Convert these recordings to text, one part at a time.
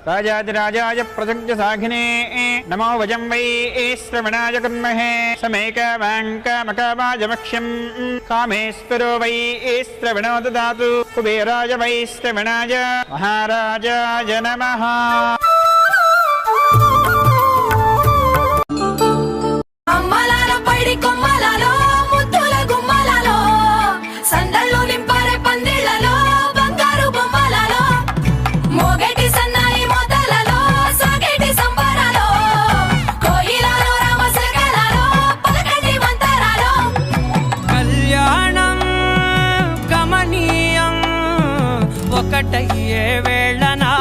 राजाधिराजाय प्रसज्ञसाघिने नमो वजं वै श्रवणाय कुर्महे समेकवाङ्कामकावाजमक्ष्यं कामेश्वरो वै श्रवणो ददातु कुबेराय वै श्रवणाय महाराजाय नमः। ఒకటయ్యే వేళనా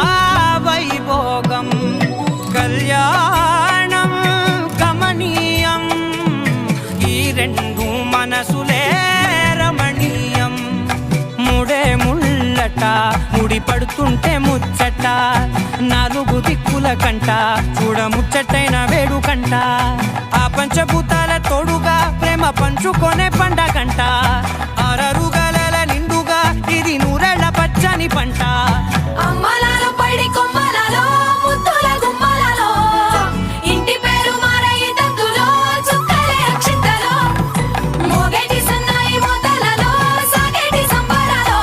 వైభోగం కళ్యాణం గమనీయం ఈ రెండు మనసులే రమణీయం ముడే ముళ్ళట ముడి పడుతుంటే ముచ్చట నాలుగు దిక్కుల కంట చూడ ముచ్చటైన వేడుకంట ఆ పంచభూతాల తోడుగా ప్రేమ పంచుకొనే పండగంట ఆరరుగల నిండుగా ఇది నూరెళ్ళ పచ్చని పంట అమ్మలాలో పడి కొమ్మలలో ముద్దుల గుమ్మలలో ఇంటి పేరు మారయి తందులో చుక్కలే అక్షింతలో మోగేటి సన్నాయి మోతలలో సాగేటి సంబరాలో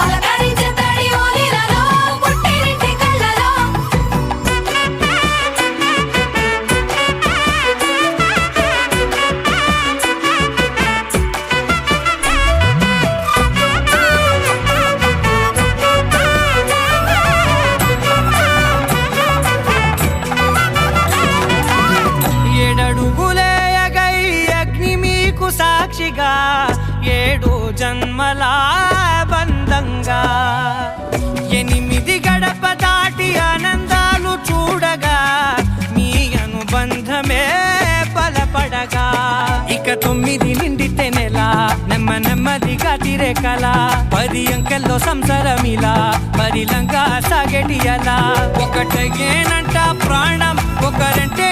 అలకరించే తడి ఓలిలలో పుట్టినింటి కళ్ళలో సాక్షిగా 7 జన్మల బంధంగా 8 గడప దాటి ఆనందాలు చూడగా మీ అనుబంధమే బలపడగా ఇక 9 నిండితే నెల నెమ్మదిగా తిరే కల 10 అంకెల్లో సంసారమిలా పరిలంగా సాగేటి అలా ఒకటేనంట ప్రాణం ఒకరంటే